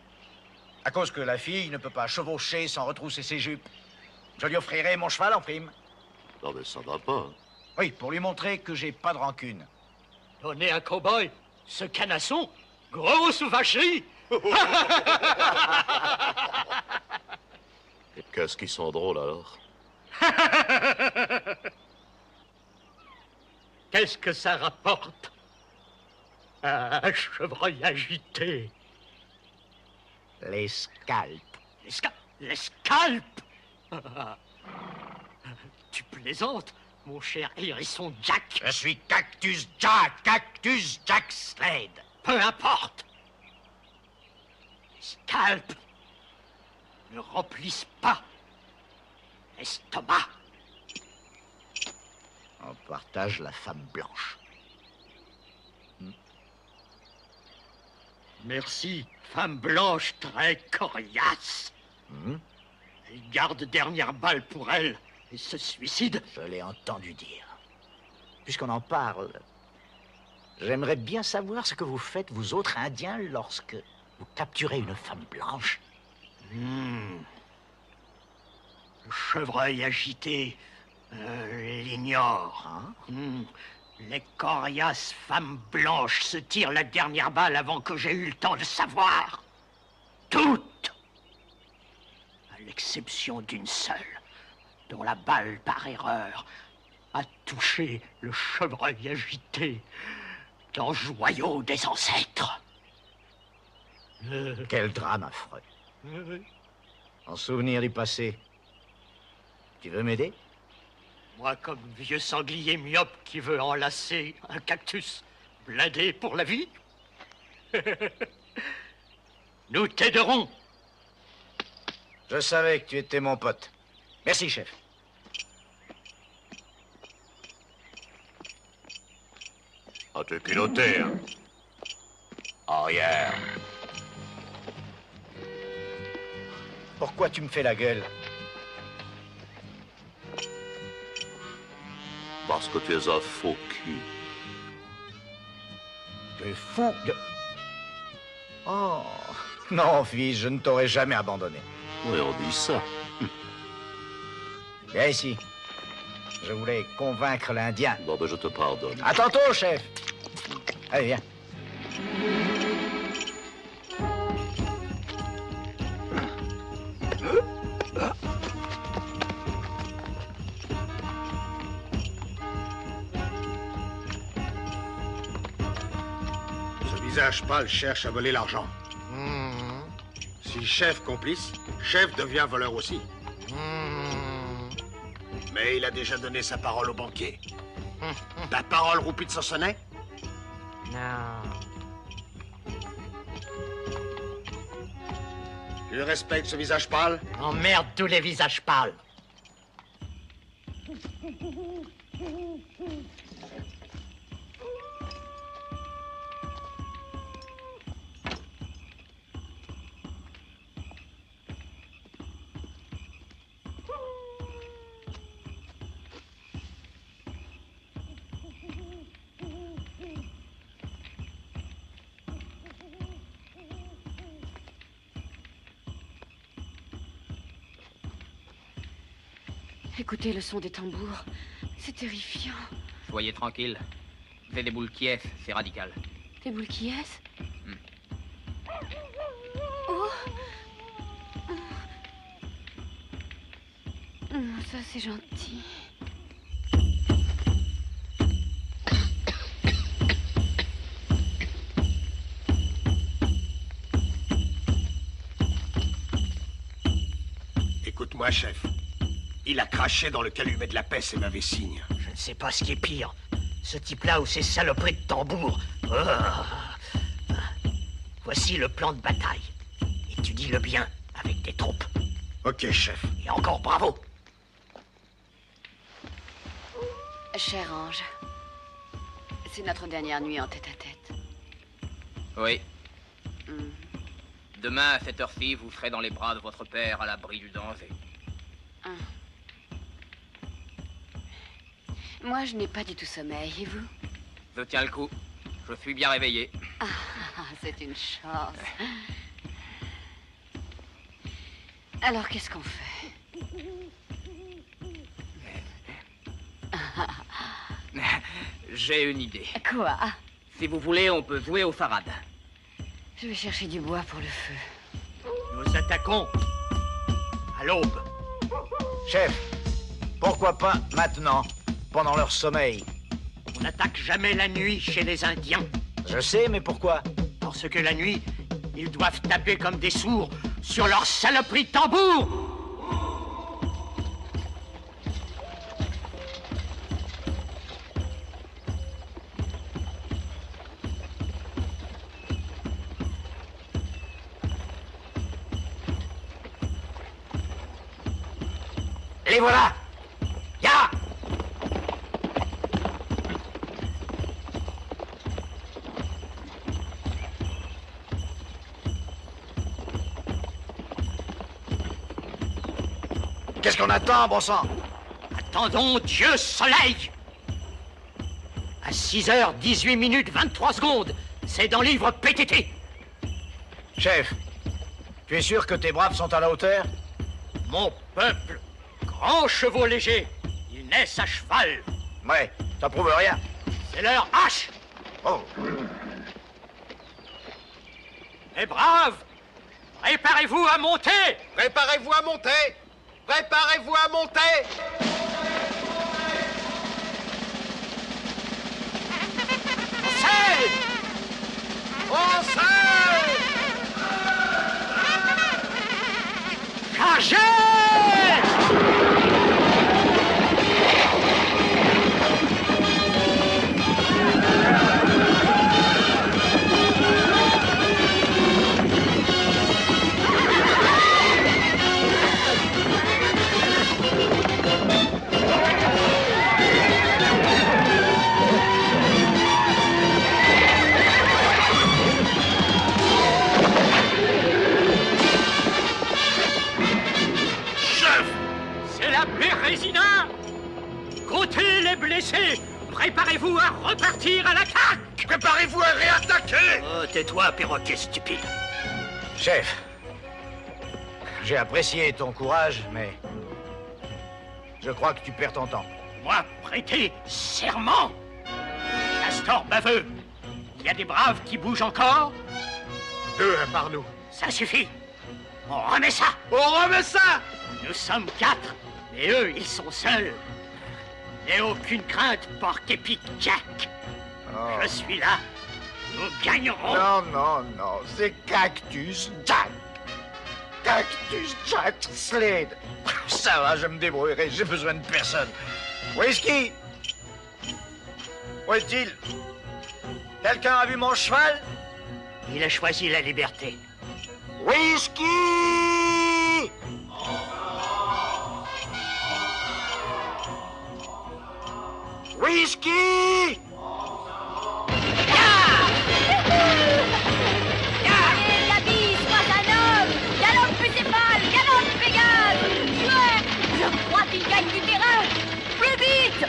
À cause que la fille ne peut pas chevaucher sans retrousser ses jupes. Je lui offrirai mon cheval en prime. Non, mais ça va pas. Oui, pour lui montrer que j'ai pas de rancune. Donner un cow-boy ce canasson? Grosse vacherie! Qu'est-ce qu'ils sont drôles, alors? Qu'est-ce que ça rapporte? Un chevreuil agité. Les scalps. Les scalps? Tu plaisantes, mon cher hérisson Jack? Je suis Cactus Jack Slade. Peu importe. Scalp ne remplissent pas l'estomac. On partage la femme blanche. Merci, femme blanche très coriace. Elle garde dernière balle pour elle et se suicide. Je l'ai entendu dire. Puisqu'on en parle, j'aimerais bien savoir ce que vous faites, vous autres Indiens, lorsque vous capturez une femme blanche. Le chevreuil agité l'ignore. Les coriaces femmes blanches se tirent la dernière balle avant que j'aie eu le temps de savoir. Toutes, à l'exception d'une seule, dont la balle, par erreur, a touché le chevreuil agité dans le joyau des ancêtres. Quel drame affreux. En souvenir du passé. Tu veux m'aider? Moi, comme vieux sanglier myope qui veut enlacer un cactus blindé pour la vie, nous t'aiderons. Je savais que tu étais mon pote. Merci, chef. Ah, t'es culotté, hein? Arrière. Pourquoi tu me fais la gueule? Parce que tu es un faux cul. Tu es fou de... Oh, non, fils, je ne t'aurais jamais abandonné. Oui, on dit ça. Viens ici. Je voulais convaincre l'Indien. Bon, ben, je te pardonne. À tantôt, chef. Allez, viens. Ce visage pâle cherche à voler l'argent. Si chef complice, chef devient voleur aussi. Mais il a déjà donné sa parole au banquier. Ta parole, roupie de Sansonnet? Non. Tu respectes ce visage pâle? Emmerde tous les visages pâles. Écoutez le son des tambours. C'est terrifiant. Soyez tranquille. C'est des boules Kiev, c'est radical. Des boules qui est? Oh. Ça, c'est gentil. Écoute-moi, chef. Il a craché dans le calumet de la paix, c'est mauvais signe. Je ne sais pas ce qui est pire. Ce type-là ou ces saloperies de tambour. Oh. Voici le plan de bataille. Étudie-le bien avec tes troupes. Ok, chef. Et encore bravo. Cher ange, c'est notre dernière nuit en tête-à-tête. Oui. Demain, à cette heure-ci, vous serez dans les bras de votre père à l'abri du danger. Moi, je n'ai pas du tout sommeil, et vous? Je tiens le coup. Je suis bien réveillé. Ah, c'est une chance. Alors, qu'est-ce qu'on fait? J'ai une idée. Quoi? Si vous voulez, on peut jouer au farad. Je vais chercher du bois pour le feu. Nous attaquons à l'aube. Chef, pourquoi pas maintenant, pendant leur sommeil? On n'attaque jamais la nuit chez les Indiens. Je sais, mais pourquoi? Parce que la nuit, ils doivent taper comme des sourds sur leur saloperie de tambour. Les voilà! Ya! Qu'est-ce qu'on attend, bon sang? Attendons Dieu Soleil. À 6h18 minutes 23 secondes. C'est dans le livre PTT. Chef, tu es sûr que tes braves sont à la hauteur? Mon peuple, grands chevaux légers, ils naissent à cheval. Ouais, ça prouve rien. C'est leur hache. Oh. Les braves, préparez-vous à monter. Préparez-vous à monter! Préparez-vous à monter! Chargez! Bérésina! Comptez les blessés! Préparez-vous à repartir à l'attaque! Préparez-vous à réattaquer! Oh, tais-toi, perroquet stupide! Chef, j'ai apprécié ton courage, mais je crois que tu perds ton temps. Moi, prêter serment! Castor baveux! Il y a des braves qui bougent encore? 2 par nous. Ça suffit! On remet ça! On remet ça! Nous sommes 4! Et eux, ils sont seuls. N'aie aucune crainte, porc-épic Jack. Oh. Je suis là. Nous gagnerons. Non, non, non, c'est Cactus Jack. Cactus Jack Slade. Ça va, je me débrouillerai, j'ai besoin de personne. Whisky! Où est-il? Quelqu'un a vu mon cheval? Il a choisi la liberté. Whisky! Whisky! Allez, Gabi, sois un homme! Galope Bucéphale! Galope Pégase! Tueur! Je crois qu'il gagne du terrain! Plus vite!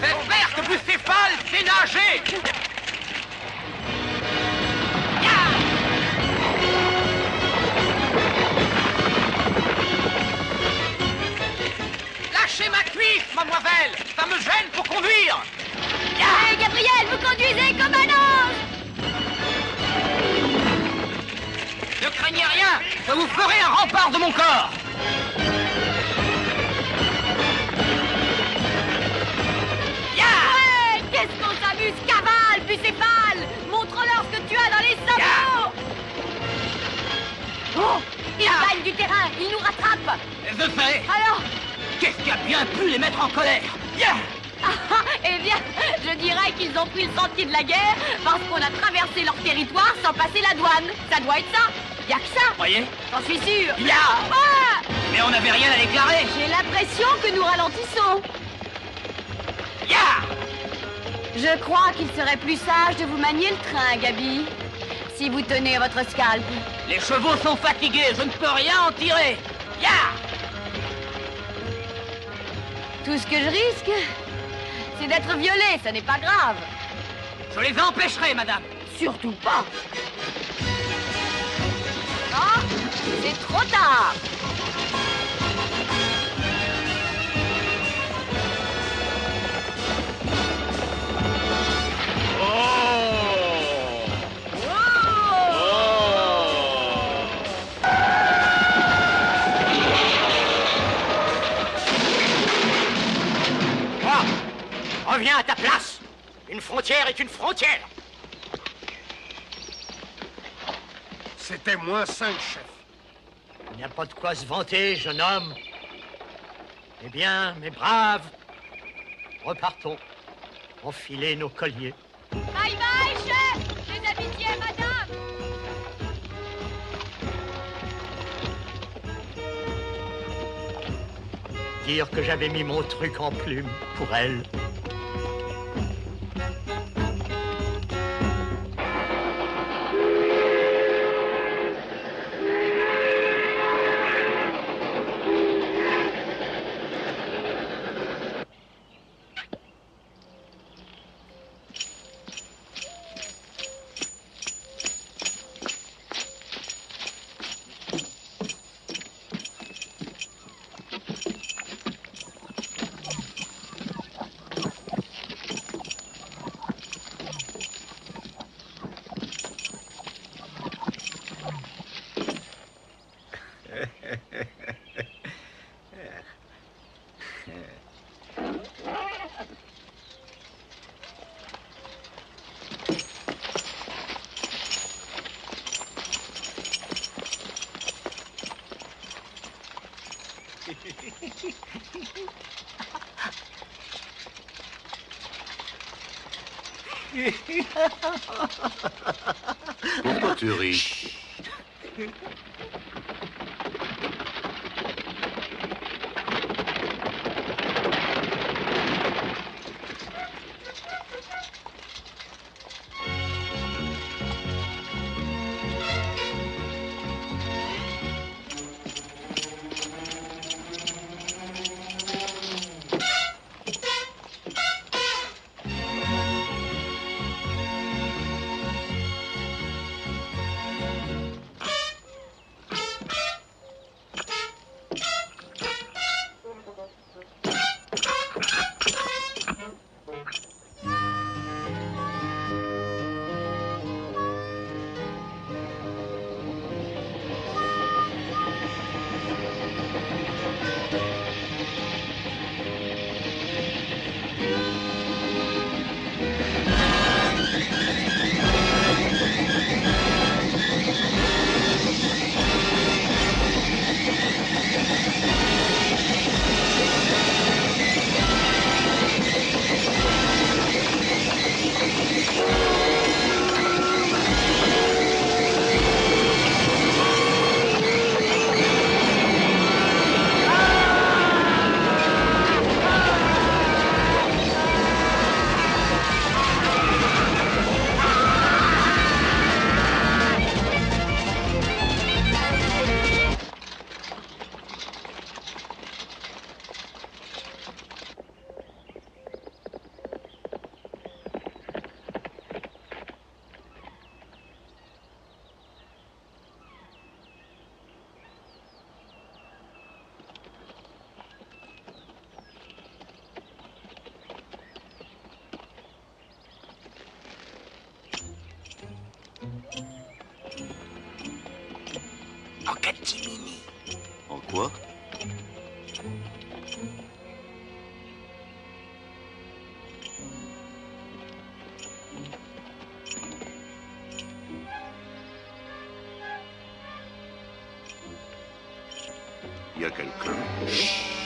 J'espère que Bucéphale sait nager! vous ferai un rempart de mon corps. Ouais, qu'est-ce qu'on s'amuse, cavale, bucéphale. Montre-leur ce que tu as dans les sabots. Oh, ils gagnent du terrain, ils nous rattrapent. Je fais. Alors? Qu'est-ce qui a bien pu les mettre en colère? Eh bien, je dirais qu'ils ont pris le sentier de la guerre parce qu'on a traversé leur territoire sans passer la douane. Ça doit être ça. Y a que ça. Voyez? J'en suis sûr. Ah! Mais on n'avait rien à déclarer. J'ai l'impression que nous ralentissons. Je crois qu'il serait plus sage de vous manier le train, Gabi. Si vous tenez votre scalp. Les chevaux sont fatigués, je ne peux rien en tirer. Tout ce que je risque, c'est d'être violée, ça n'est pas grave. Je les empêcherai, madame. Surtout pas. Ah, c'est trop tard. Reviens à ta place. Une frontière est une frontière. C'était -5, chef. Il n'y a pas de quoi se vanter, jeune homme. Eh bien, mes braves, repartons. Enfilez nos colliers. Bye bye, chef. Mes amitiés, madame. Dire que j'avais mis mon truc en plume pour elle. Pourquoi tu ris? y a quelqu'un.